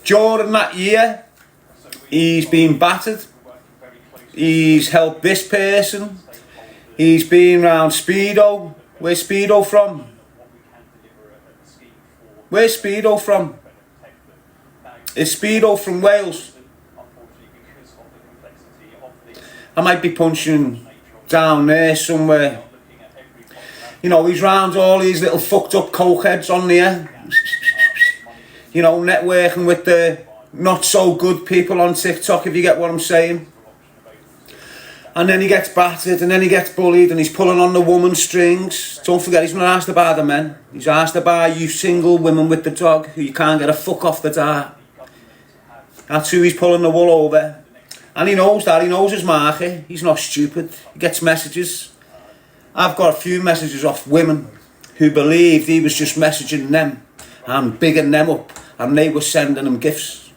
During that year, he's been battered. He's helped this person. He's been round Speedo. Where's Speedo from? Where's Speedo from? Is Speedo from Wales? I might be punching down there somewhere. You know, he's round all these little fucked up cokeheads on there. You know, networking with the not so good people on TikTok, if you get what I'm saying. And then he gets battered, and then he gets bullied, and he's pulling on the woman's strings. Don't forget, he's not asked about the men. He's asked about you single women with the dog who you can't get a fuck off the dart. That's who he's pulling the wool over. And he knows that. He knows his market. He's not stupid. He gets messages. I've got a few messages off women who believed he was just messaging them and bigging them up, and they were sending him gifts.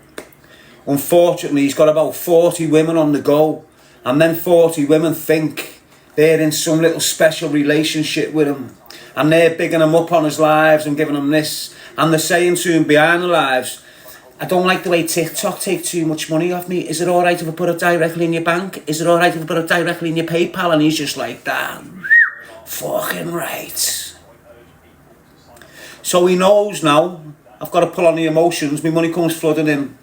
Unfortunately, he's got about 40 women on the go. And then 40 women think they're in some little special relationship with him. And they're bigging him up on his lives and giving him this. And they're saying to him behind the lives, I don't like the way TikTok take too much money off me. Is it alright if I put it directly in your bank? Is it alright if I put it directly in your PayPal? And he's just like, damn, fucking right. So he knows now, I've got to pull on the emotions, my money comes flooding in.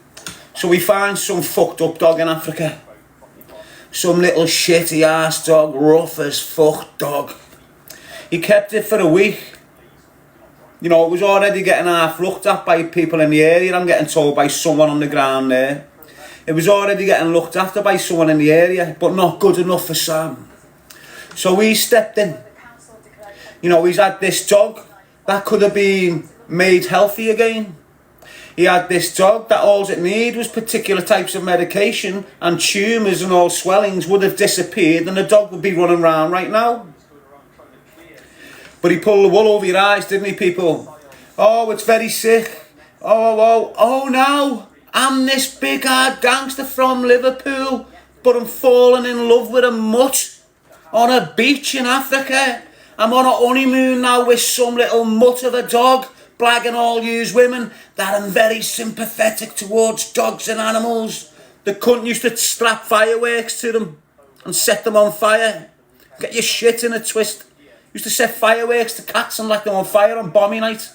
So he finds some fucked up dog in Africa. Some little shitty ass dog, rough as fuck dog. He kept it for a week. You know, it was already getting half looked at by people in the area. I'm getting told by someone on the ground there. It was already getting looked after by someone in the area, but not good enough for Sam. So he stepped in. You know, he's had this dog that could have been made healthy again. He had this dog that all it needed was particular types of medication, and tumours and all swellings would have disappeared and the dog would be running around right now. But he pulled the wool over your eyes, didn't he, people? Oh, it's very sick. Oh no, I'm this big hard gangster from Liverpool, but I'm falling in love with a mutt on a beach in Africa. I'm on a honeymoon now with some little mutt of a dog, blagging all yous women that I'm very sympathetic towards dogs and animals. The cunt used to strap fireworks to them and set them on fire. Get your shit in a twist. Used to set fireworks to cats and light them on fire on bombing night.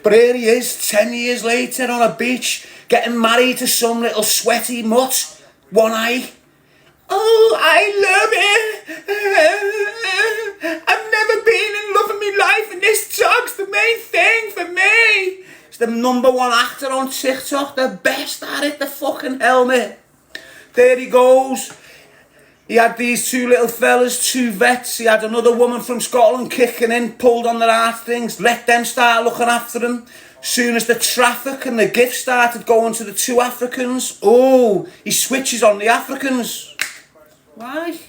But here he is, 10 years later on a beach, getting married to some little sweaty mutt. One eye. Oh, I love it. I've never been in love in my life, and this dog's the main thing for me. He's the #1 actor on TikTok, the best at it, the fucking helmet. There he goes. He had these two little fellas, two vets. He had another woman from Scotland kicking in, pulled on their heartstrings, let them start looking after him. Soon as the traffic and the gifts started going to the two Africans, oh, he switches on the Africans. Why?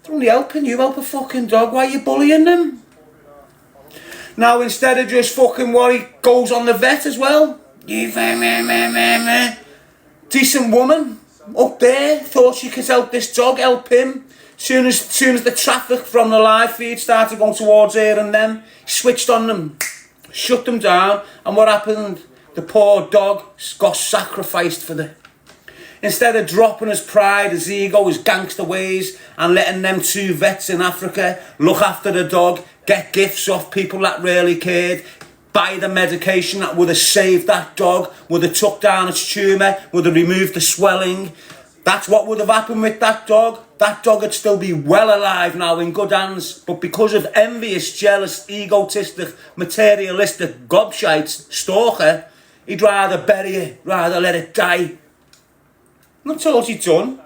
They're only helping you, help a fucking dog. Why are you bullying them? Now, instead of just fucking what he goes on the vet as well. Decent woman up there, thought she could help this dog, help him. Soon as the traffic from the live feed started going towards her and them, he switched on them, shut them down, and what happened? The poor dog got sacrificed for the... Instead of dropping his pride, his ego, his gangster ways, and letting them two vets in Africa look after the dog, get gifts off people that really cared, buy the medication that would have saved that dog, would have took down its tumour, would have removed the swelling. That's what would have happened with that dog. That dog would still be well alive now in good hands. But because of envious, jealous, egotistic, materialistic, gobshite stalker, he'd rather bury it, rather let it die. That's all he's done.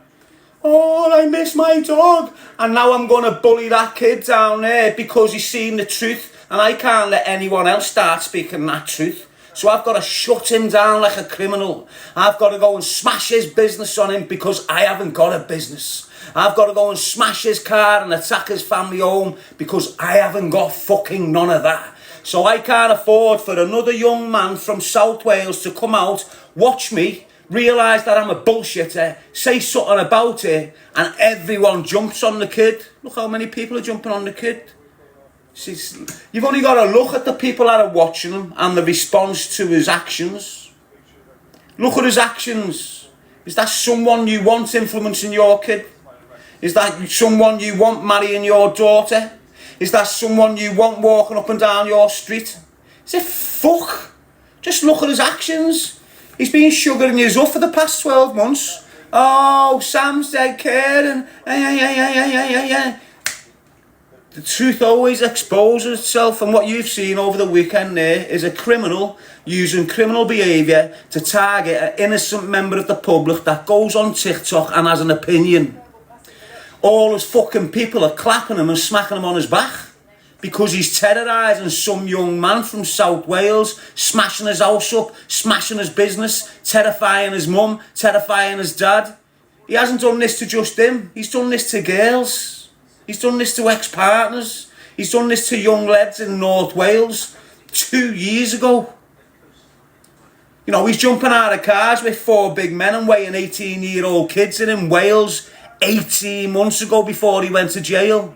Oh, I miss my dog. And now I'm going to bully that kid down there because he's seen the truth. And I can't let anyone else start speaking that truth. So I've got to shut him down like a criminal. I've got to go and smash his business on him because I haven't got a business. I've got to go and smash his car and attack his family home because I haven't got fucking none of that. So I can't afford for another young man from South Wales to come out, watch me, realise that I'm a bullshitter, say something about it, and everyone jumps on the kid. Look how many people are jumping on the kid. You've only got to look at the people that are watching him and the response to his actions. Look at his actions. Is that someone you want influencing your kid? Is that someone you want marrying your daughter? Is that someone you want walking up and down your street? Is it fuck? Just look at his actions. He's been sugaring you up for the past 12 months. Oh, Sam's dead caring. Yeah. The truth always exposes itself, and what you've seen over the weekend there is a criminal using criminal behaviour to target an innocent member of the public that goes on TikTok and has an opinion. All his fucking people are clapping him and smacking him on his back because he's terrorising some young man from South Wales, smashing his house up, smashing his business, terrifying his mum, terrifying his dad. He hasn't done this to just him, he's done this to girls. He's done this to ex-partners. He's done this to young lads in North Wales 2 years ago. You know, he's jumping out of cars with 4 big men and weighing 18-year-old kids in Wales 18 months ago before he went to jail.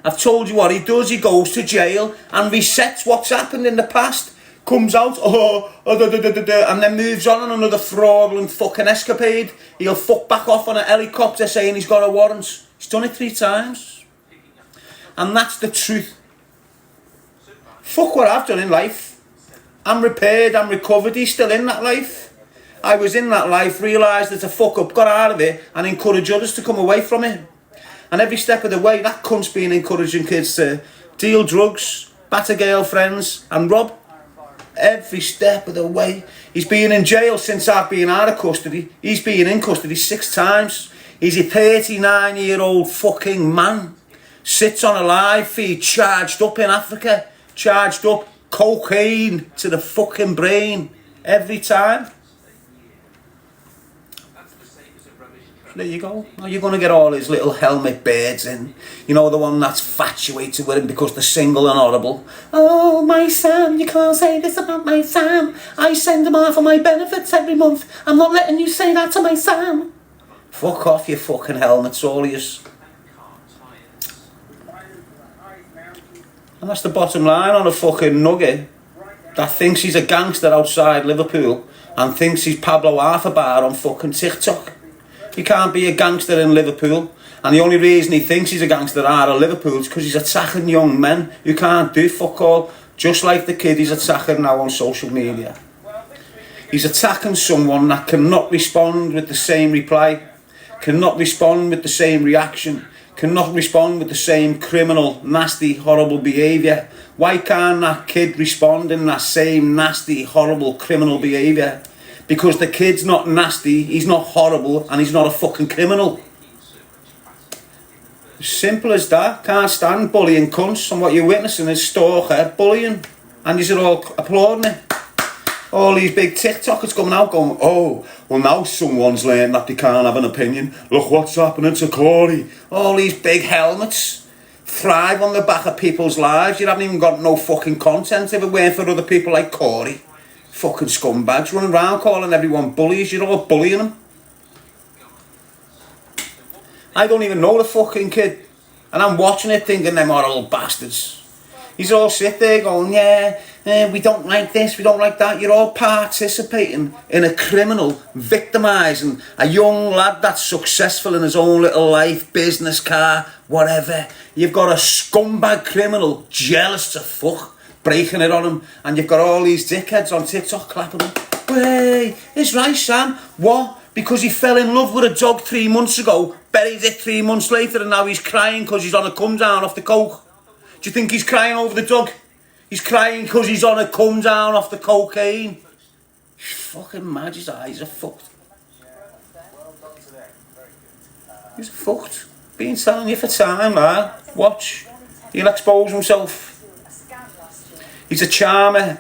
I've told you what he does. He goes to jail and resets what's happened in the past. Comes out, and then moves on another fraudulent fucking escapade. He'll fuck back off on a helicopter saying he's got a warrant. He's done it 3 times. And that's the truth. Fuck what I've done in life. I'm repaired, I'm recovered. He's still in that life. I was in that life, realised it's a fuck up, got out of it, and encouraged others to come away from it. And every step of the way, that cunt's been encouraging kids to deal drugs, batter girlfriends, and rob. Every step of the way. He's been in jail since I've been out of custody. He's been in custody 6 times. He's a 39-year-old fucking man. Sits on a live feed, charged up in Africa. Charged up, cocaine to the fucking brain. Every time. There you go. Now you're going to get all his little helmet birds in. You know, the one that's infatuated with him because they're single and horrible. Oh, my Sam, you can't say this about my Sam. I send him off for my benefits every month. I'm not letting you say that to my Sam. Fuck off, you fucking helmets, all of yous. And that's the bottom line on a fucking nugget that thinks he's a gangster outside Liverpool and thinks he's Pablo Arfabar on fucking TikTok. He can't be a gangster in Liverpool, and the only reason he thinks he's a gangster out of Liverpool is because he's attacking young men who can't do fuck all, just like the kid he's attacking now on social media. He's attacking someone that cannot respond with the same reply, cannot respond with the same reaction, cannot respond with the same criminal, nasty, horrible behaviour. Why can't that kid respond in that same nasty, horrible, criminal behaviour? Because the kid's not nasty, he's not horrible, and he's not a fucking criminal. Simple as that. Can't stand bullying cunts, and what you're witnessing is stalker bullying. And you're all applauding it. All these big TikTokers coming out going, oh, well now someone's learned that they can't have an opinion. Look what's happening to Corey. All these big helmets thrive on the back of people's lives. You haven't even got no fucking content if it weren't for other people like Corey. Fucking scumbags running around calling everyone bullies. You're all bullying them. I don't even know the fucking kid, and I'm watching it thinking them horrible bastards. He's all sit there going, yeah, we don't like this, we don't like that. You're all participating in a criminal victimising a young lad that's successful in his own little life, business, car, whatever. You've got a scumbag criminal jealous to fuck, breaking it on him, and you've got all these dickheads on TikTok clapping him. Hey, it's right, Sam. What? Because he fell in love with a dog 3 months ago, buried it 3 months later, and now he's crying because he's on a come down off the coke. Do you think he's crying over the dog? He's crying because he's on a come down off the cocaine. He's fucking mad, his eyes are fucked. He's fucked. Been telling you for time, man. Watch. He'll expose himself. He's a charmer.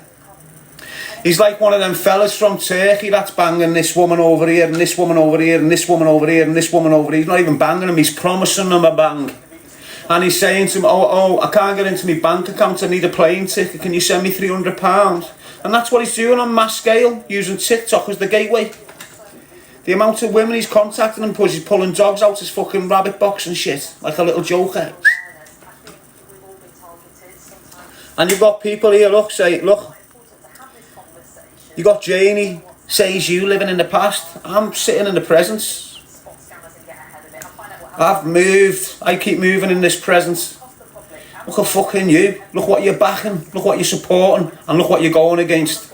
He's like one of them fellas from Turkey that's banging this woman over here and this woman over here and this woman over here and this woman over here. He's not even banging them, he's promising them a bang. And he's saying to him, oh, I can't get into my bank account, I need a plane ticket, can you send me £300? And that's what he's doing on mass scale, using TikTok as the gateway. The amount of women he's contacting him because he's pulling dogs out his fucking rabbit box and shit, like a little joker. And you've got people here, look, say, look, you got Janie, says you living in the past. I'm sitting in the present. I've moved, I keep moving in this present. Look at fucking you. Look what you're backing, look what you're supporting, and look what you're going against.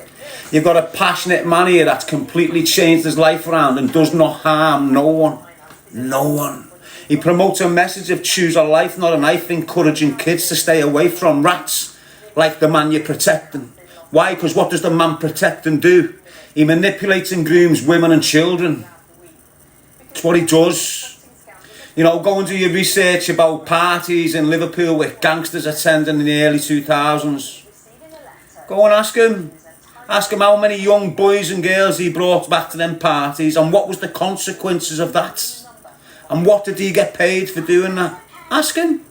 You've got a passionate man here that's completely changed his life around and does not harm no one. No one. He promotes a message of choose a life, not a knife, encouraging kids to stay away from rats like the man you're protecting. Why? Because what does the man protecting do? He manipulates and grooms women and children. That's what he does. You know, go and do your research about parties in Liverpool with gangsters attending in the early 2000s. Go and ask him. Ask him how many young boys and girls he brought back to them parties and what was the consequences of that. And what did he get paid for doing that? Ask him.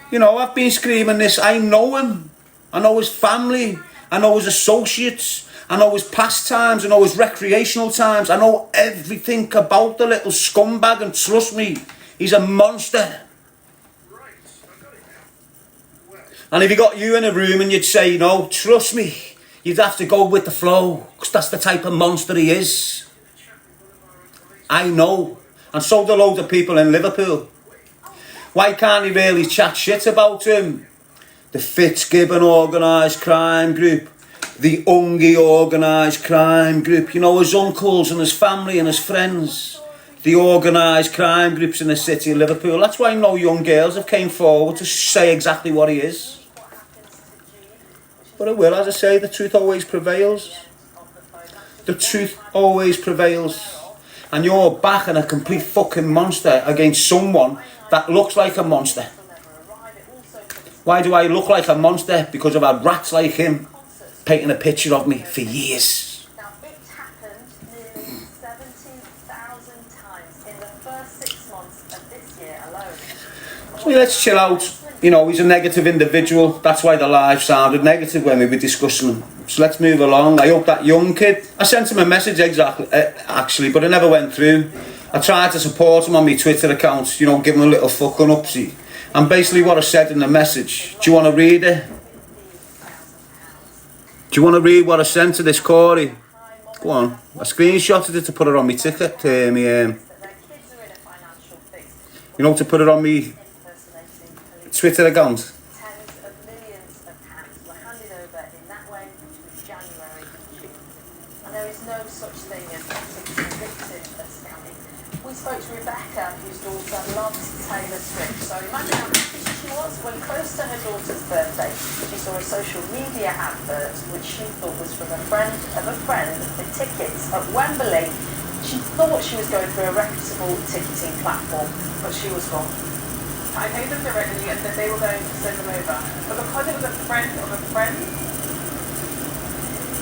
You know, I've been screaming this. I know him. I know his family. I know his associates. I know his pastimes. I know his recreational times. I know everything about the little scumbag. And trust me, he's a monster. And if he got you in a room and you'd say, no, trust me, you'd have to go with the flow. Because that's the type of monster he is. I know. And so do loads of people in Liverpool. Why can't he really chat shit about him? The Fitzgibbon organised crime group. The Ungie organised crime group. You know, his uncles and his family and his friends. The organised crime groups in the city of Liverpool. That's why no young girls have came forward to say exactly what he is. But it will, as I say, the truth always prevails. The truth always prevails. And you're backing a complete fucking monster against someone that looks like a monster. Why do I look like a monster? Because I've had rats like him painting a picture of me for years. Now, it happened nearly 70,000 times in the first 6 months of this year alone. So let's chill out. You know, he's a negative individual. That's why the live sounded negative when we were discussing him. So let's move along. I hope that young kid... I sent him a message actually, but it never went through. I tried to support him on my Twitter account, you know, give him a little fucking upsie. And basically what I said in the message, do you want to read it? Do you want to read what I sent to this Corey? Go on. I screenshotted it to put it on my ticket, you know, to put it on my Twitter account. Tens of millions of pounds were handed over in that way between January and June. And there is no such thing as convicted of scamming. We spoke to Rebecca, whose daughter loves Taylor Swift. So imagine how happy she was when close to her daughter's birthday, she saw a social media advert which she thought was from a friend of a friend for tickets at Wembley. She thought she was going through a reputable ticketing platform, but she was wrong. I paid them directly and then they were going to send them over. But because it was a friend of a friend,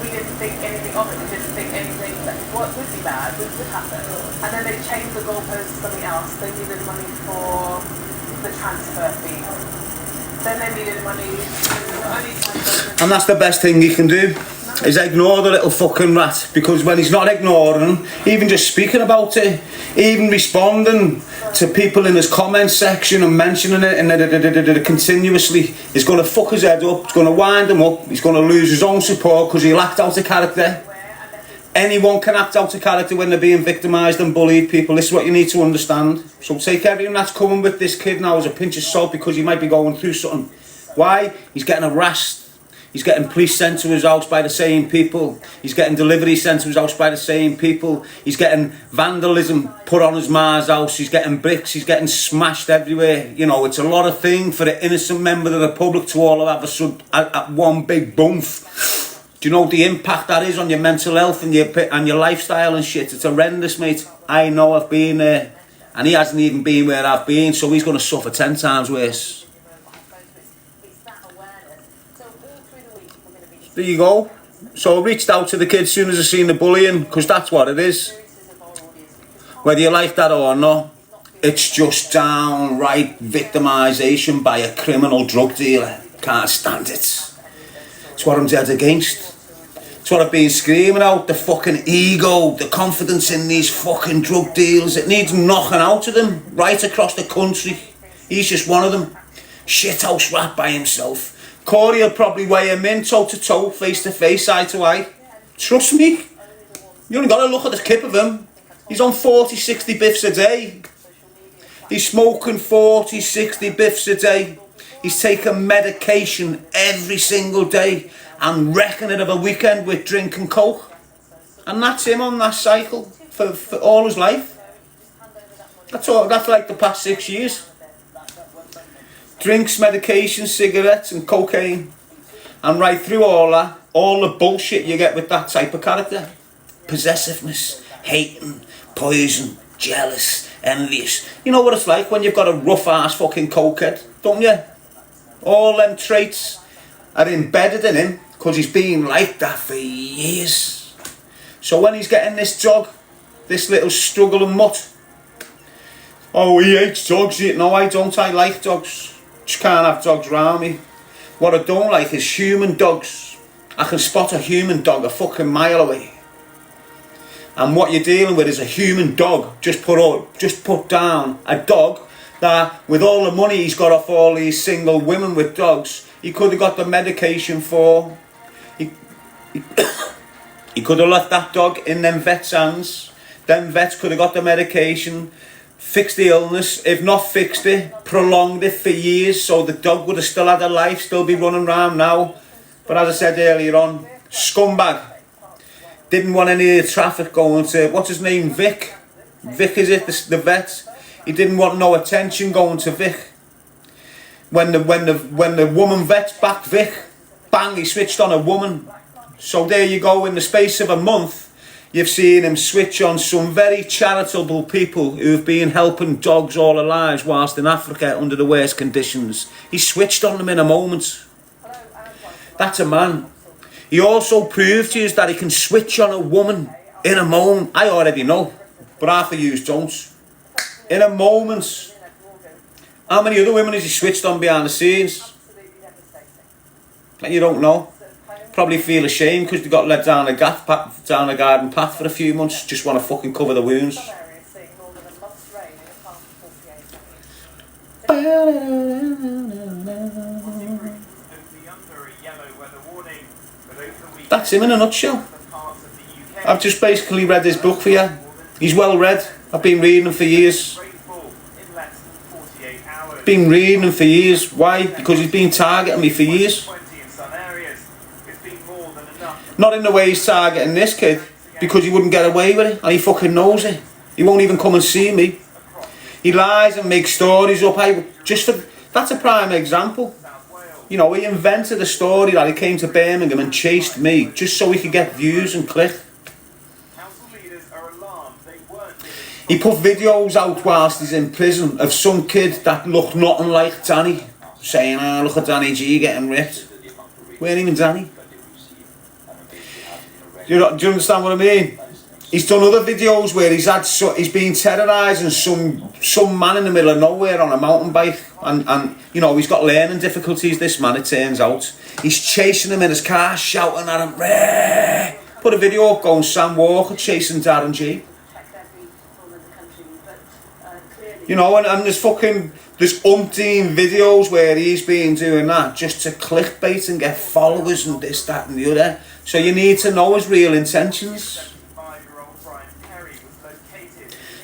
we didn't think anything of it. We didn't think anything that would be bad would happen. And then they changed the goalpost to something else. They needed money for the transfer fee. Then they needed money to And that's the best thing he can do, is ignore the little fucking rat. Because when he's not ignoring, even just speaking about it, even responding to people in his comment section and mentioning it and continuously, is going to fuck his head up, it's going to wind him up, he's going to lose his own support because he'll act out of character. Anyone can act out of character when they're being victimised and bullied, people. This is what you need to understand. So take everything that's coming with this kid now as a pinch of salt, because he might be going through something. Why? He's getting harassed. He's getting police sent to his house by the same people. He's getting delivery sent to his house by the same people. He's getting vandalism put on his ma's house. He's getting bricks. He's getting smashed everywhere. You know, it's a lot of thing for an innocent member of the public to all have at one big bump. Do you know the impact that is on your mental health and your lifestyle and shit? It's horrendous, mate. I know, I've been there. And he hasn't even been where I've been, so he's going to suffer 10 times worse. There you go. So I reached out to the kid as soon as I seen the bullying, because that's what it is. Whether you like that or not, it's just downright victimisation by a criminal drug dealer. Can't stand it. It's what I'm dead against. It's what I've been screaming out. The fucking ego, the confidence in these fucking drug dealers. It needs knocking out of them right across the country. He's just one of them. Shithouse rat by himself. Corey will probably weigh him in toe to toe, face to face, eye to eye. Trust me. You only got to look at the clip of him. He's on 40, 60 biffs a day. He's smoking 40, 60 biffs a day. He's taking medication every single day and wrecking it of a weekend with drink and coke. And that's him on that cycle for all his life. That's like the past 6 years. Drinks, medication, cigarettes and cocaine. And right through all that, all the bullshit you get with that type of character. Possessiveness, hating, poison, jealous, envious. You know what it's like when you've got a rough ass fucking cokehead, don't you? All them traits are embedded in him because he's been like that for years. So when he's getting this dog, this little struggling mutt, oh, he hates dogs. No, I don't. I like dogs. Just can't have dogs around me. What I don't like is human dogs. I can spot a human dog a fucking mile away. And what you're dealing with is a human dog. Just put down a dog that, with all the money he's got off all these single women with dogs, he could have got the medication for. He could have left that dog in them vets' hands. Them vets could have got the medication, fixed the illness, if not fixed it, prolonged it for years, so the dog would have still had a life, still be running around now. But as I said earlier on, scumbag. Didn't want any of the traffic going to, what's his name, Vic? Vic, is it, the vet? He didn't want no attention going to Vic. When the woman vets backed Vic, bang, he switched on a woman. So there you go, in the space of a month, you've seen him switch on some very charitable people who've been helping dogs all their lives whilst in Africa under the worst conditions. He switched on them in a moment. That's a man. He also proved to us that he can switch on a woman in a moment. I already know, but half of you don't. In a moment. How many other women has he switched on behind the scenes? That you don't know. Probably feel ashamed because they got led down a garden path for a few months. Just want to fucking cover the wounds. That's him in a nutshell. I've just basically read his book for you. He's well read. I've been reading him for years. Been reading him for years. Why? Because he's been targeting me for years. Not in the way he's targeting this kid, because he wouldn't get away with it, and he fucking knows it. He won't even come and see me. He lies and makes stories up. That's a prime example. You know, he invented a story that he came to Birmingham and chased me just so he could get views and click. He put videos out whilst he's in prison of some kid that looked nothing like Danny, saying, "Oh, look at Danny G getting ripped." Weren't even Danny. Do you understand what I mean? He's done other videos where he's been terrorising some man in the middle of nowhere on a mountain bike, and you know, he's got learning difficulties, this man, it turns out. He's chasing him in his car, shouting at him, "Rah!" Put a video up going Sam Walker chasing Darren G. You know, and there's umpteen videos where he's been doing that just to clickbait and get followers and this, that and the other. So you need to know his real intentions.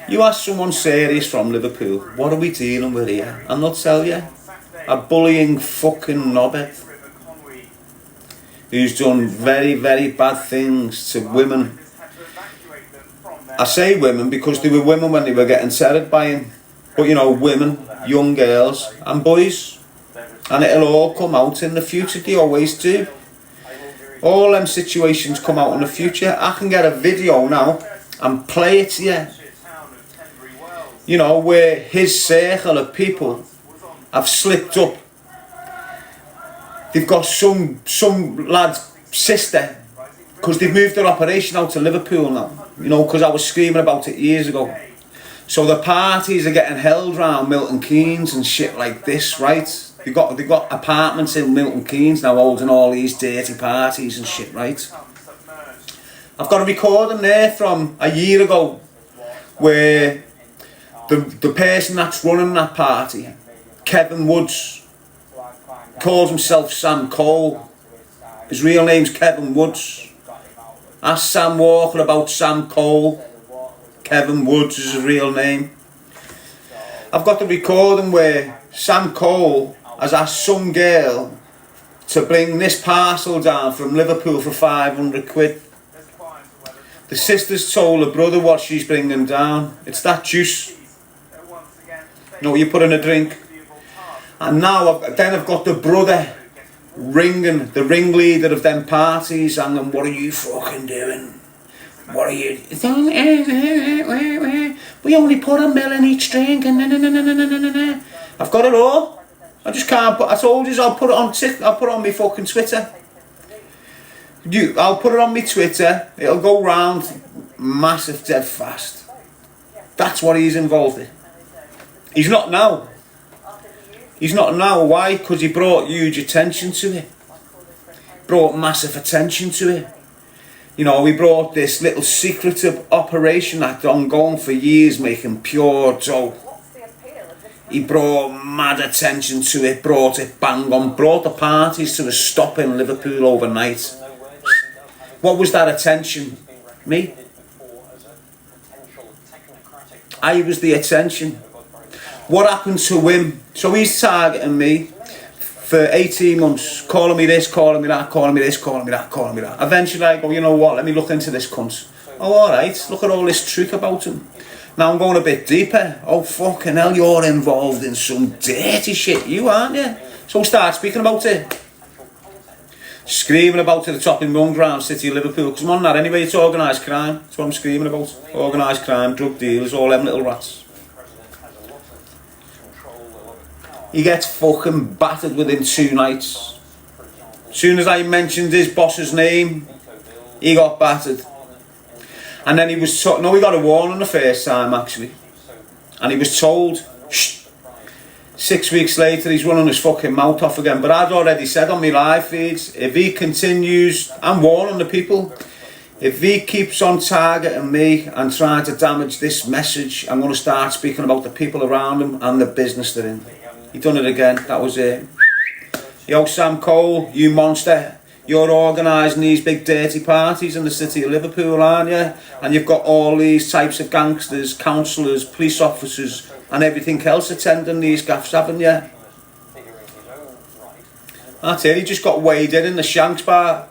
You ask someone serious from Liverpool, what are we dealing with here? And they'll tell you, a bullying fucking knobhead who's done very, very bad things to women. I say women because they were women when they were getting terrored by him. But you know, women, young girls and boys. And it'll all come out in the future, they always do. All them situations come out in the future. I can get a video now and play it to you. You know, where his circle of people have slipped up. They've got some lad's sister, because they've moved their operation out to Liverpool now. You know, because I was screaming about it years ago. So the parties are getting held around Milton Keynes and shit like this, right? They got apartments in Milton Keynes now holding all these dirty parties and shit, right? I've got a recording there from a year ago where the person that's running that party, Kevin Woods, calls himself Sam Cole. His real name's Kevin Woods. Ask Sam Walker about Sam Cole. Kevin Woods is his real name. I've got the recording where Sam Cole has asked some girl to bring this parcel down from Liverpool for 500 quid. The sister's told her brother what she's bringing down. It's that juice. You know what you put in a drink. And now I've got the brother ringing the ringleader of them parties and then, what are you fucking doing? What are you... We only put a mil in each drink and I've got it all. I just can't put... I told you I'll put it on I'll put it on my fucking Twitter. I'll put it on my Twitter. It'll go round massive dead fast. That's what he's involved in. He's not now. He's not now. Why? Because he brought huge attention to it. Brought massive attention to it. You know, he brought this little secretive operation that's ongoing for years, making pure dough. He brought mad attention to it, brought it bang on, brought the parties to a stop in Liverpool overnight. What was that attention? Me? I was the attention. What happened to him? So he's targeting me for 18 months, calling me this, calling me that, calling me this, calling me that, calling me that. Eventually I go, you know what, let me look into this cunt. Oh, alright, look at all this truth about him. Now I'm going a bit deeper. Oh, fucking hell, you're involved in some dirty shit, you aren't you? So start speaking about it. Screaming about to the top in run ground, City of Liverpool. Because I'm on that anyway, it's organised crime. That's what I'm screaming about. Organised crime, drug dealers, all them little rats. He gets fucking battered within 2 nights. As soon as I mentioned his boss's name, he got battered. And then he was no, he got a warning the first time actually. And he was told, shh. 6 weeks later he's running his fucking mouth off again. But I'd already said on my live feeds, if he continues, I'm warning the people, if he keeps on targeting me and trying to damage this message, I'm going to start speaking about the people around him and the business they're in. He done it again, that was it. Yo, Sam Cole, you monster. You're organising these big dirty parties in the city of Liverpool, aren't you? And you've got all these types of gangsters, councillors, police officers and everything else attending these gaffs, haven't you? That's it, he just got weighed in the Shanks bar.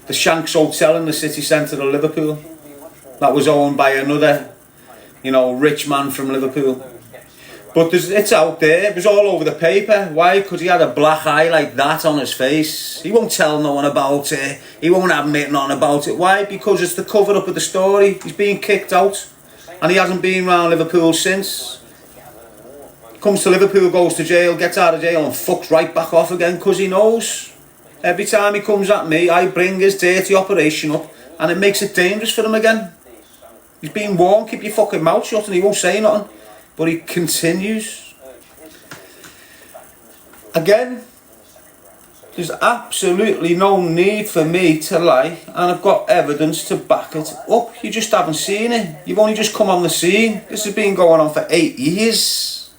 The Shanks Hotel in the city centre of Liverpool. That was owned by another, you know, rich man from Liverpool. But it's out there, it was all over the paper. Why? Because he had a black eye like that on his face. He won't tell no one about it. He won't admit nothing about it. Why? Because it's the cover up of the story. He's being kicked out. And he hasn't been around Liverpool since. Comes to Liverpool, goes to jail, gets out of jail and fucks right back off again because he knows. Every time he comes at me, I bring his dirty operation up and it makes it dangerous for him again. He's been warned, keep your fucking mouth shut and he won't say nothing. But he continues. Again, there's absolutely no need for me to lie, and I've got evidence to back it up. You just haven't seen it. You've only just come on the scene. This has been going on for 8 years.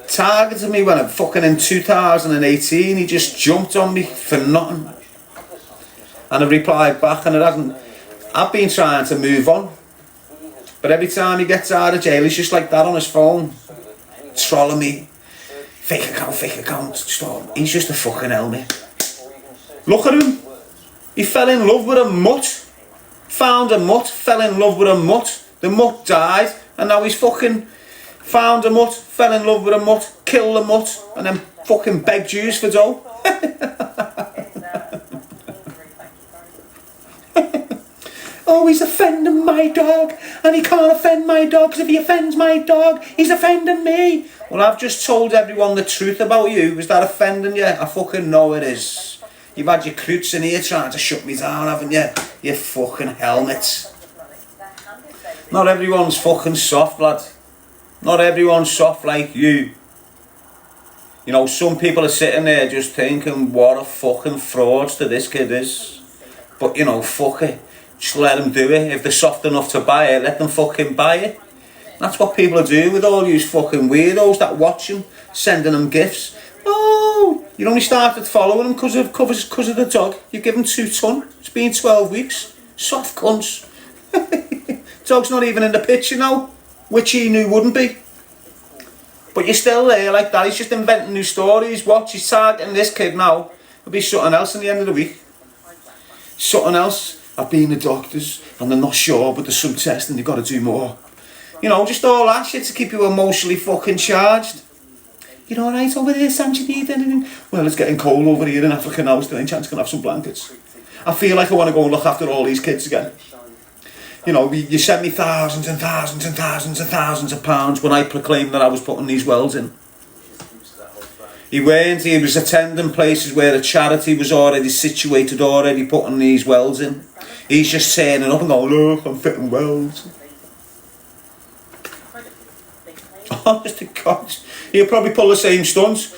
Targeted me when I'm fucking in 2018. He just jumped on me for nothing. And I replied back, and it hasn't. I've been trying to move on. But every time he gets out of jail, he's just like that on his phone. Trolling me. Fake account, stop. He's just a fucking helmet. Look at him. He fell in love with a mutt. Found a mutt, fell in love with a mutt. The mutt died, and now he's fucking found a mutt, fell in love with a mutt, killed the mutt, and then fucking begged Jews for dough. Oh, he's offending my dog, and he can't offend my dog, because if he offends my dog, he's offending me. Well, I've just told everyone the truth about you. Is that offending you? I fucking know it is. You've had your croots in here trying to shut me down, haven't you? You fucking helmets. Not everyone's fucking soft, lad. Not everyone's soft like you. You know, some people are sitting there just thinking, what a fucking fraudster this kid is. But, you know, fuck it. Just let them do it. If they're soft enough to buy it, let them fucking buy it. That's what people are doing with all these fucking weirdos that watch them, sending them gifts. No, you only started following him because of the dog. You give him 2 ton. It's been 12 weeks. Soft cunts. Dog's not even in the picture now, which he knew wouldn't be. But you're still there like that. He's just inventing new stories. Watch, he's targeting this kid now. It'll be something else in the end of the week. Something else. I've been to doctors and they're not sure, but there's some testing, you've got to do more. You know, just all that shit to keep you emotionally fucking charged. You're alright over there, Sam, do you need anything? Well, it's getting cold over here in Africa now, so any chance can have some blankets. I feel like I want to go and look after all these kids again. You know, you sent me thousands and thousands and thousands and thousands of pounds when I proclaimed that I was putting these wells in. He was attending places where a charity was already situated, already putting these wells in. He's just turning up and going, look, I'm fitting wells. Honest to God, he'll probably pull the same stunts.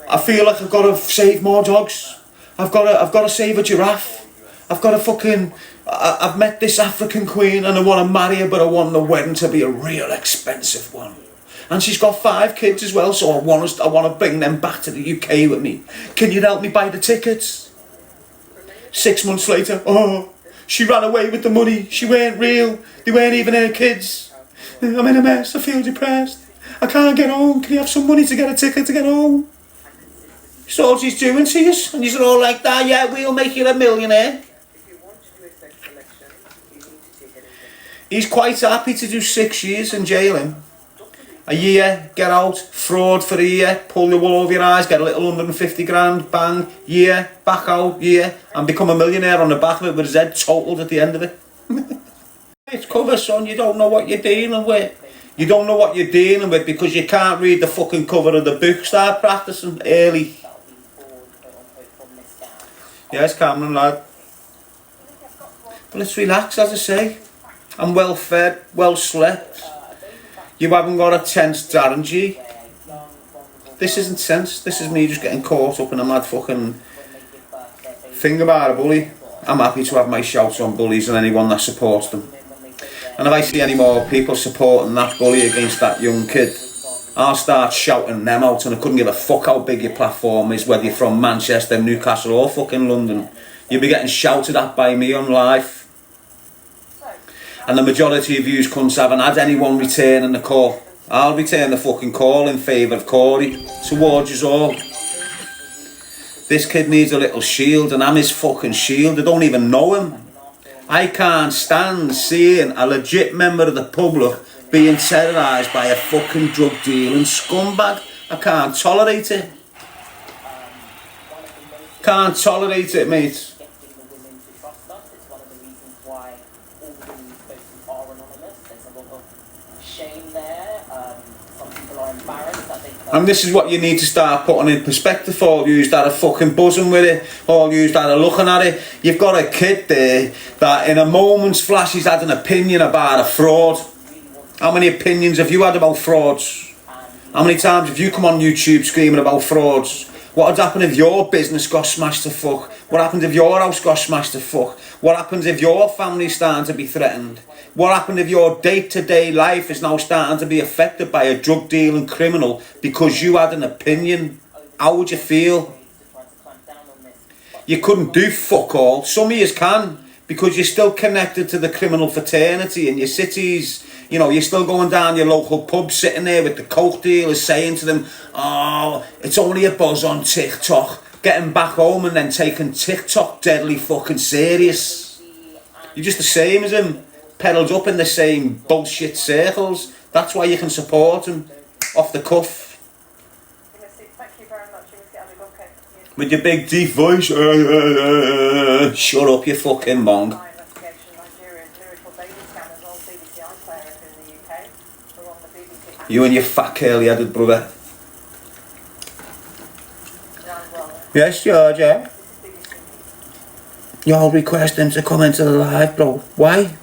I feel like I've got to save more dogs. I've got to save a giraffe. I've met this African queen and I want to marry her, but I want the wedding to be a real expensive one. And she's got 5 kids as well, so I want to bring them back to the UK with me. Can you help me buy the tickets? 6 months later, oh, she ran away with the money. She weren't real. They weren't even her kids. I'm in a mess. I feel depressed. I can't get home. Can you have some money to get a ticket to get home? So all she's doing to you, and you're all like that. Yeah, we'll make you a millionaire. He's quite happy to do 6 years and jail him. A year, get out, fraud for a year, pull the wool over your eyes, get a little 150 grand, bang, year, back out, year, and become a millionaire on the back of it with his head totaled at the end of it. It's cover, son, you don't know what you're dealing with. You don't know what you're dealing with because you can't read the fucking cover of the book. Start practicing early. Yes, Cameron, lad. But let's relax, as I say. I'm well fed, well slept. You haven't got a tense Darren G. This isn't tense. This is me just getting caught up in a mad fucking thing about a bully. I'm happy to have my shouts on bullies and anyone that supports them. And if I see any more people supporting that bully against that young kid, I'll start shouting them out, and I couldn't give a fuck how big your platform is, whether you're from Manchester, Newcastle or fucking London. You'll be getting shouted at by me on live. And the majority of yous cunts haven't had anyone returning the call. I'll return the fucking call in favour of Corey towards us all. This kid needs a little shield and I'm his fucking shield. I don't even know him. I can't stand seeing a legit member of the public being terrorised by a fucking drug dealing scumbag. I can't tolerate it. Can't tolerate it, mate. And this is what you need to start putting in perspective for all yous that are fucking buzzing with it, all yous that are looking at it. You've got a kid there that in a moment's flash he's had an opinion about a fraud. How many opinions have you had about frauds? How many times have you come on YouTube screaming about frauds? What would happen if your business got smashed to fuck? What happens if your house got smashed to fuck? What happens if your family's starting to be threatened? What happened if your day-to-day life is now starting to be affected by a drug dealing criminal because you had an opinion? How would you feel? You couldn't do fuck all. Some of you can, because you're still connected to the criminal fraternity in your cities. You know, you're still going down your local pub, sitting there with the coke dealers, saying to them, oh, it's only a buzz on TikTok. Getting back home and then taking TikTok deadly fucking serious. You're just the same as him. Pedalled up in the same bullshit circles. That's why you can support him off the cuff. With your big deep voice. Shut up, you fucking mong. You and your fat curly headed brother. Yes, George, yeah. Y'all request him to come into the live, bro. Why?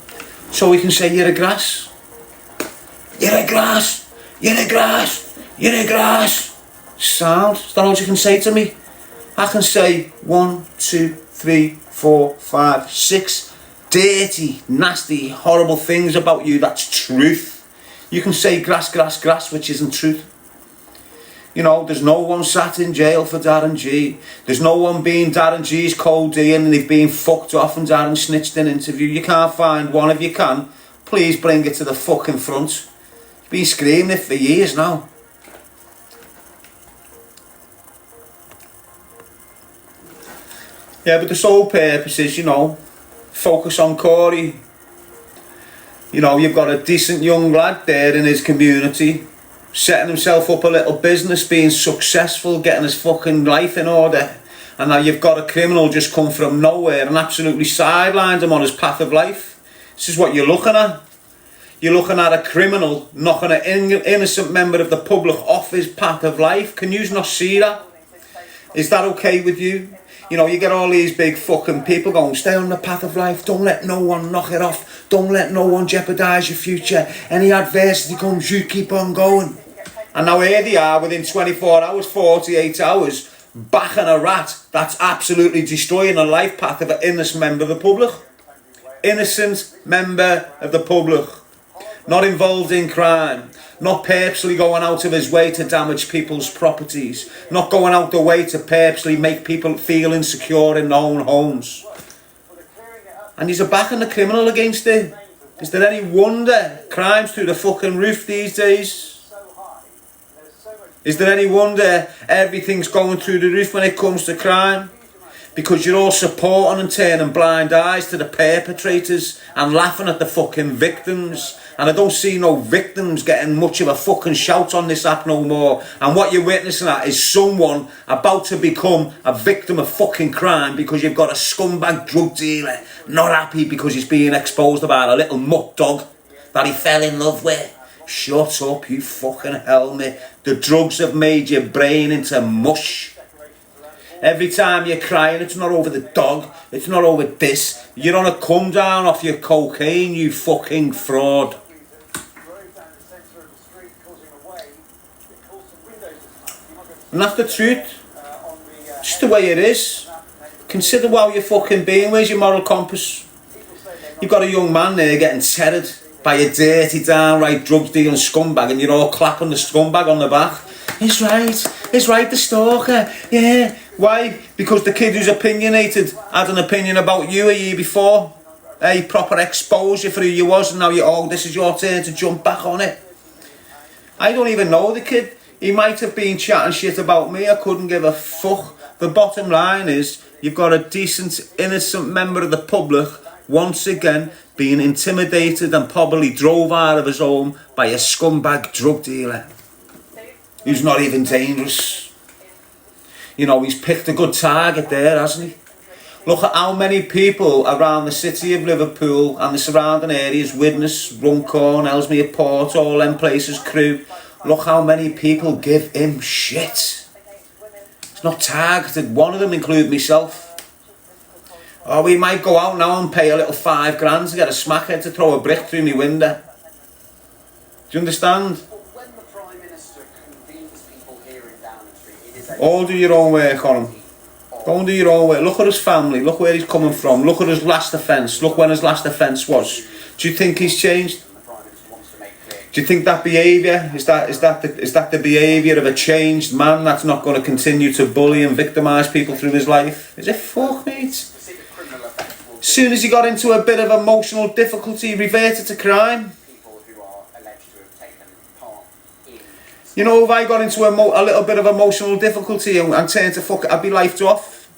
So we can say you're a grass. You're a grass. You're a grass. You're a grass. Sound? Is that all you can say to me? I can say 1, 2, 3, 4, 5, 6 dirty, nasty, horrible things about you. That's truth. You can say grass, grass, grass, which isn't truth. You know, there's no one sat in jail for Darren G. There's no one being Darren G's codeine and they've been fucked off and Darren snitched in an interview. You can't find one. If you can, please bring it to the fucking front. He's been screaming it for years now. Yeah, but the sole purpose is, you know, focus on Corey. You know, you've got a decent young lad there in his community, setting himself up a little business, being successful, getting his fucking life in order. And now you've got a criminal just come from nowhere and absolutely sidelined him on his path of life. This is what you're looking at. You're looking at a criminal knocking an innocent member of the public off his path of life. Can you not see that? Is that okay with you? You know, you get all these big fucking people going, stay on the path of life, don't let no one knock it off, don't let no one jeopardise your future, any adversity comes, you keep on going. And now here they are within 24 hours, 48 hours, backing a rat that's absolutely destroying the life path of an innocent member of the public. Innocent member of the public. Not involved in crime. Not purposely going out of his way to damage people's properties. Not going out the way to purposely make people feel insecure in their own homes. And he's backing the criminal against it. Is there any wonder crime's through the fucking roof these days? Is there any wonder everything's going through the roof when it comes to crime? Because you're all supporting and turning blind eyes to the perpetrators and laughing at the fucking victims. And I don't see no victims getting much of a fucking shout on this app no more. And what you're witnessing at is someone about to become a victim of fucking crime because you've got a scumbag drug dealer not happy because he's being exposed about a little mutt dog that he fell in love with. Shut up, you fucking helmet. The drugs have made your brain into mush. Every time you're crying, it's not over the dog, it's not over this. You're on a come down off your cocaine, you fucking fraud. And that's the truth. Just the way it is. Consider how you're fucking being. Where's your moral compass? You've got a young man there getting tethered by a dirty, downright drugs dealing scumbag, and you're all clapping the scumbag on the back. It's right, the stalker, yeah. Why? Because the kid who's opinionated had an opinion about you a year before. Hey, proper exposure for who you was, and now this is your turn to jump back on it. I don't even know the kid. He might have been chatting shit about me, I couldn't give a fuck. The bottom line is, you've got a decent, innocent member of the public, once again, being intimidated and probably drove out of his home by a scumbag drug dealer. Who's not even dangerous. You know, he's picked a good target there, hasn't he? Look at how many people around the city of Liverpool and the surrounding areas, Widnes, Runcorn, Ellesmere Port, all them places, Crewe. Look how many people give him shit. It's not targeted. One of them include myself. Oh, we might go out now and pay a little $5 to get a smackhead to throw a brick through my window. Do you understand? All do your own work on him. Go and do your own work. Look at his family. Look where he's coming from. Look at his last offence. Look when his last offence was. Do you think he's changed? Do you think that behaviour is that the behaviour of a changed man that's not going to continue to bully and victimise people through his life? Is it fuck, mate? As soon as he got into a bit of emotional difficulty, he reverted to crime. You know, if I got into a little bit of emotional difficulty and turned to fuck it, I'd be lifed off.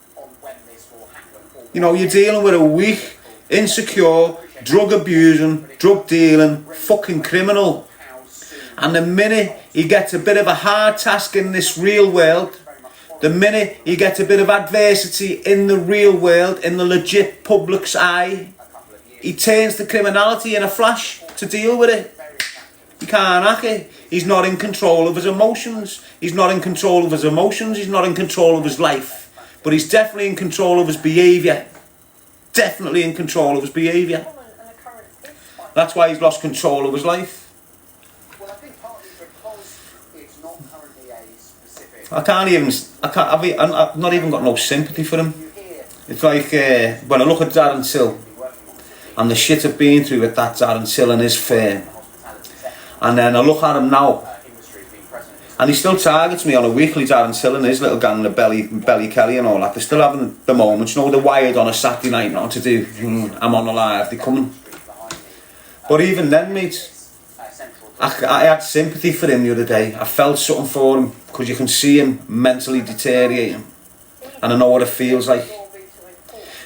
You know, you're dealing with a weak, insecure, drug abusing, drug dealing, fucking criminal. And the minute he gets a bit of a hard task in this real world, the minute he gets a bit of adversity in the real world, in the legit public's eye, he turns to criminality in a flash to deal with it. He can't hack it. He's not in control of his emotions. He's not in control of his emotions. He's not in control of his life. But he's definitely in control of his behaviour. Definitely in control of his behaviour. That's why he's lost control of his life. I've not even got no sympathy for him. It's like when I look at Darren Till and the shit I've been through with that Darren Till and his firm, and then I look at him now And he still targets me on a weekly, Darren Till and his little gang, the Belly Kelly and all that. They're still having the moments, you know, they're wired on a Saturday night not to do, I'm on a live, they're coming. But even then, mate, I had sympathy for him the other day. I felt something for him, because you can see him mentally deteriorating. And I know what it feels like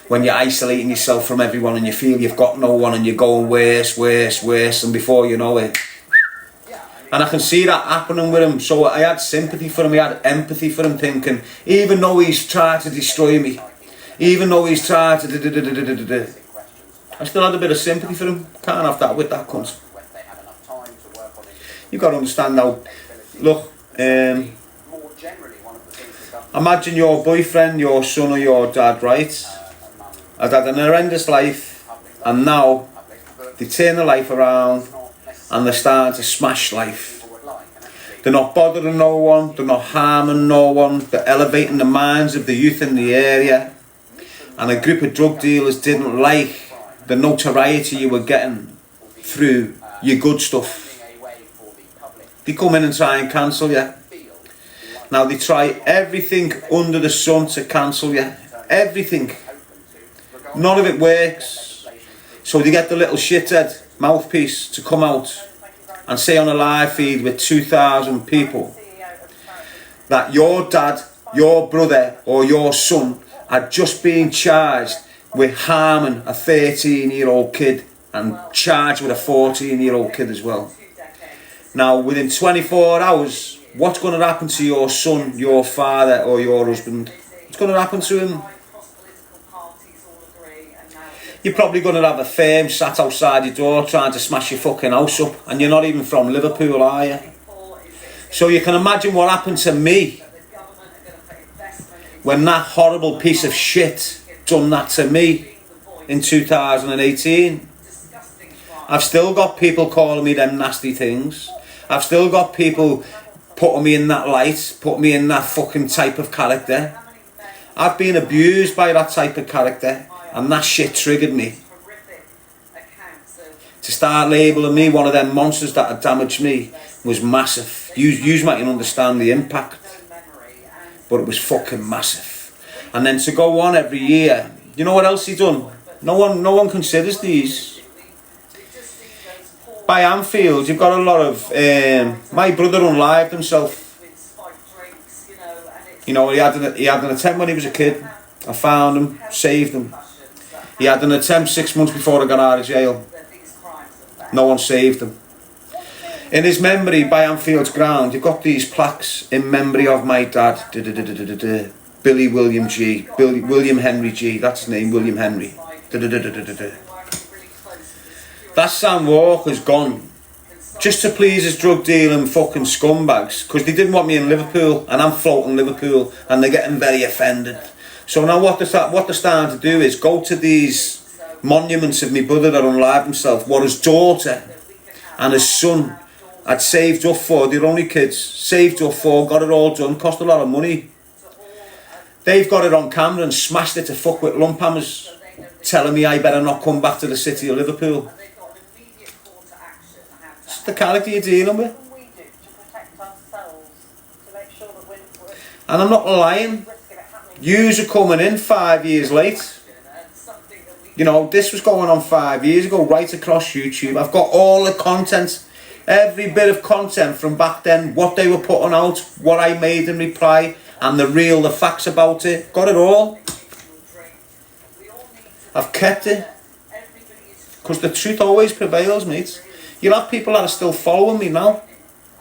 when you're isolating yourself from everyone and you feel you've got no one and you're going worse, and before you know it. And I can see that happening with him, so I had sympathy for him, I had empathy for him, thinking, even though he's tried to destroy me, even though he's tried to I still had a bit of sympathy for him. Can't have that with that cunt. You've got to understand now, look, imagine your boyfriend, your son or your dad, right? I've had an horrendous life, and now they turn the life around and they're starting to smash life. They're not bothering no one, they're not harming no one, they're elevating the minds of the youth in the area. And a group of drug dealers didn't like the notoriety you were getting through your good stuff. They come in and try and cancel you. Now they try everything under the sun to cancel you. Everything. None of it works. So they get the little shithead mouthpiece to come out and say on a live feed with 2,000 people that your dad, your brother or your son are just being charged with harming a 13-year-old kid and charged with a 14-year-old kid as well. Now within 24 hours, what's going to happen to your son, your father or your husband? What's going to happen to him? You're probably going to have a firm sat outside your door trying to smash your fucking house up, and you're not even from Liverpool, are you? So you can imagine what happened to me when that horrible piece of shit done that to me in 2018. I've still got people calling me them nasty things. I've still got people putting me in that light, putting me in that fucking type of character. I've been abused by that type of character. And that shit triggered me to start labelling me one of them monsters that had damaged me. Was massive. You might understand the impact, but it was fucking massive. And then to go on every year, you know what else he done? No one considers these. By Anfield, you've got a lot of my brother unlived himself. You know, he had an attempt when he was a kid. I found him, saved him. He had an attempt 6 months before I got out of jail. No one saved him. In his memory, by Anfield's ground, you've got these plaques in memory of my dad. Billy William G. William Henry G. That's his name, William Henry. That Sam Walker's gone just to please his drug dealing fucking scumbags, because they didn't want me in Liverpool, and I'm floating Liverpool, and they're getting very offended. So now what they're starting to do is go to these monuments of my brother that unlived himself, what his daughter and his son had saved up for. They're only kids, saved up for, got it all done, cost a lot of money. They've got it on camera and smashed it to fuck with lump hammers, telling me I better not come back to the city of Liverpool. It's the character you're dealing with. And I'm not lying. Yous are coming in 5 years late. You know, this was going on 5 years ago, right across YouTube. I've got all the content, every bit of content from back then, what they were putting out, what I made in reply, and the facts about it. Got it all. I've kept it. Because the truth always prevails, mate. You'll have people that are still following me now,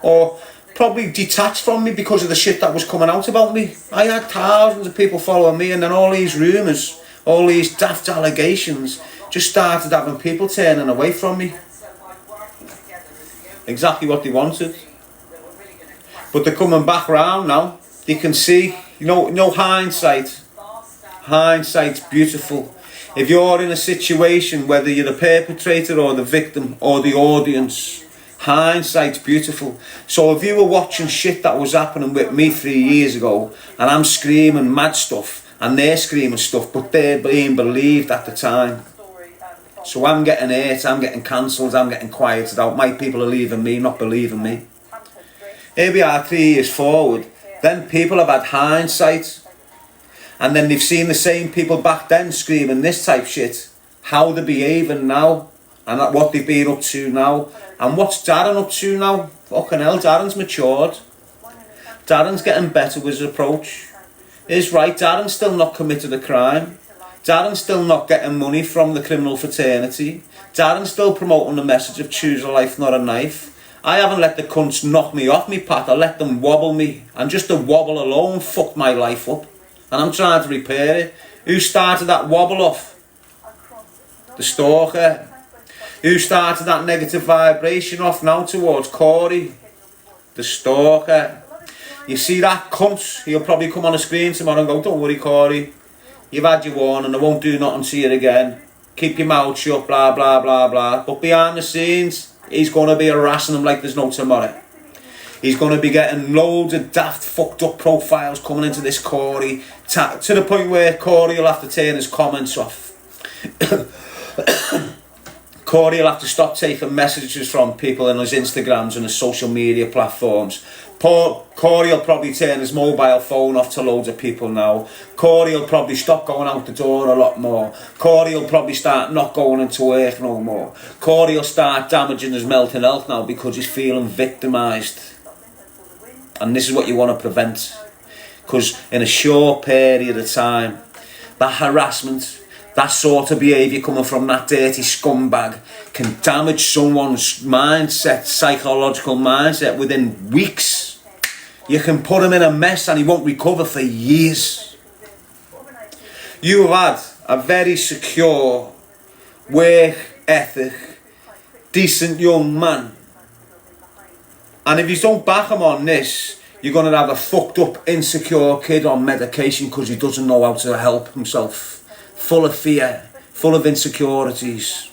or probably detached from me because of the shit that was coming out about me. I had thousands of people following me, and then all these rumours, all these daft allegations just started having people turning away from me. Exactly what they wanted. But they're coming back round now. They can see, you know hindsight. Hindsight's beautiful. If you're in a situation, whether you're the perpetrator or the victim or the audience, hindsight's beautiful. So if you were watching shit that was happening with me 3 years ago, and I'm screaming mad stuff, and they're screaming stuff, but they're being believed at the time. So I'm getting hurt, I'm getting cancelled, I'm getting quieted out. My people are leaving me, not believing me. Here we are 3 years forward. Then people have had hindsight. And then they've seen the same people back then screaming this type shit. How they're behaving now. And what they've been up to now. And what's Darren up to now? Fucking hell, Darren's matured. Darren's getting better with his approach. Is right, Darren's still not committed a crime. Darren's still not getting money from the criminal fraternity. Darren's still promoting the message of choose a life, not a knife. I haven't let the cunts knock me off me path. I let them wobble me. And just the wobble alone fucked my life up. And I'm trying to repair it. Who started that wobble off? The stalker. Who started that negative vibration off now towards Corey? The stalker. You see that cunt? He'll probably come on the screen tomorrow and go, don't worry, Corey. You've had your warning. I won't do nothing to you again. Keep your mouth shut, blah, blah, blah, blah. But behind the scenes, he's going to be harassing them like there's no tomorrow. He's going to be getting loads of daft, fucked up profiles coming into this Corey. To the point where Corey will have to turn his comments off. Corey will have to stop taking messages from people on his Instagrams and his social media platforms. Corey will probably turn his mobile phone off to loads of people now. Corey will probably stop going out the door a lot more. Corey will probably start not going into work no more. Corey will start damaging his mental health now because he's feeling victimised. And this is what you want to prevent. Because in a short period of time, that harassment, that sort of behaviour coming from that dirty scumbag can damage someone's mindset, psychological mindset within weeks. You can put him in a mess and he won't recover for years. You have had a very secure, work ethic, decent young man. And if you don't back him on this, you're going to have a fucked up, insecure kid on medication because he doesn't know how to help himself. Full of fear, full of insecurities.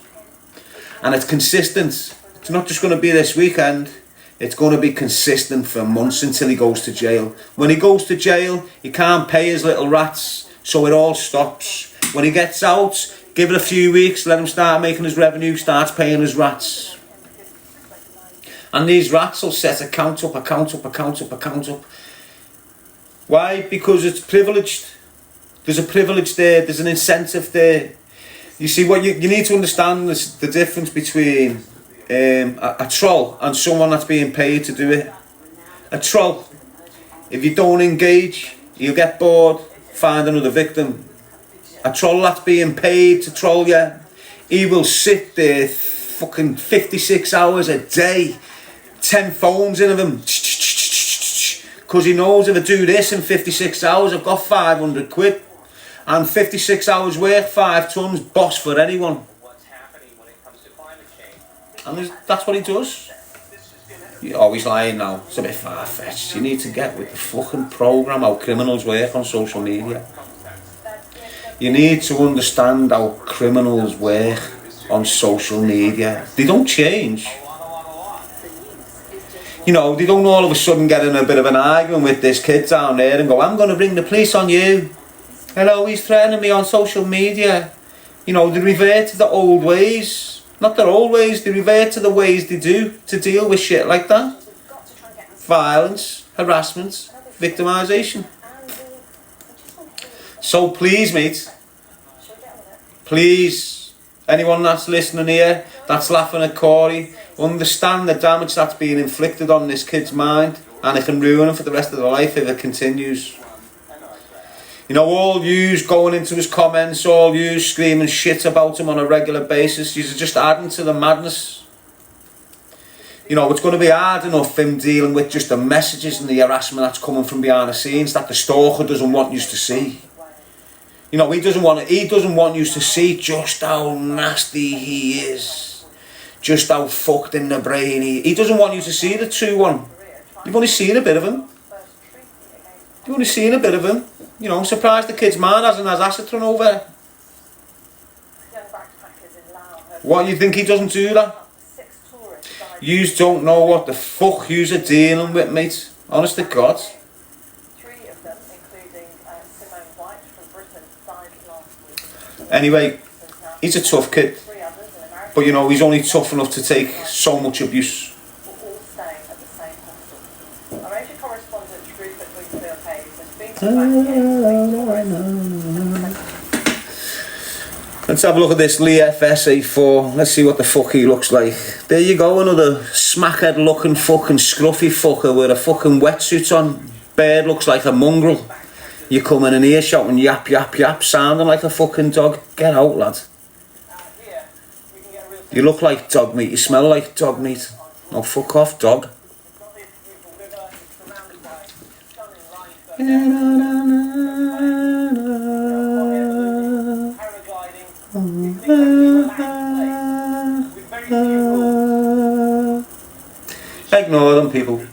And it's consistent. It's not just going to be this weekend. It's going to be consistent for months until he goes to jail. When he goes to jail, he can't pay his little rats, so it all stops. When he gets out, give it a few weeks, let him start making his revenue, starts paying his rats. And these rats will set account up. Why? Because it's privileged. There's a privilege there, there's an incentive there. You see, what you need to understand is the difference between a troll and someone that's being paid to do it. A troll, if you don't engage, you'll get bored, find another victim. A troll that's being paid to troll you, he will sit there fucking 56 hours a day, 10 phones in of him, because he knows if I do this in 56 hours, I've got 500 quid. And 56 hours work, 5 tons, boss for anyone. And that's what he does. You're always lying now. It's a bit far-fetched. You need to get with the fucking programme how criminals work on social media. You need to understand how criminals work on social media. They don't change. You know, they don't all of a sudden get in a bit of an argument with this kid down there and go, I'm going to bring the police on you. Hello, he's threatening me on social media. You know, they revert to the old ways. Not their old ways, they revert to the ways they do to deal with shit like that. Violence, harassment, victimisation. So please, mate, please, anyone that's listening here, that's laughing at Corey, understand the damage that's being inflicted on this kid's mind, and it can ruin him for the rest of their life if it continues. You know, all yous going into his comments, all yous screaming shit about him on a regular basis, you're just adding to the madness. You know, it's going to be hard enough him dealing with just the messages and the harassment that's coming from behind the scenes that the stalker doesn't want you to see. You know, he doesn't want you to see just how nasty he is. Just how fucked in the brain he doesn't want you to see the true one. You've only seen a bit of him. You've only seen a bit of him. You know, I'm surprised the kid's mind hasn't had acid thrown over. What, you think he doesn't do that? Yous don't know what the fuck yous are dealing with, mate. Honest to God. Anyway, he's a tough kid. But you know, he's only tough enough to take so much abuse. Let's have a look at this Lee FSA4. Let's see what the fuck he looks like. There you go, another smackhead looking fucking scruffy fucker with a fucking wetsuit on. Bird looks like a mongrel. You coming in here shouting yap yap yap, sounding like a fucking dog. Get out, lad. You look like dog meat, you smell like dog meat. Oh, fuck off, dog. Ignore them, people.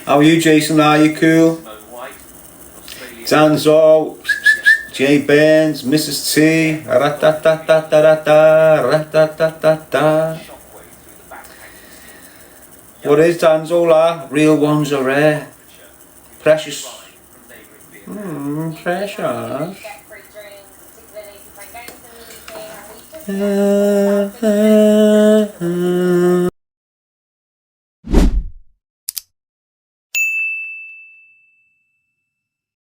How are you, Jason? Are you cool? Danzo, Jay Burns, Mrs. T, ratatatatata. What is Danzo, la? Real ones are rare. Precious. Precious.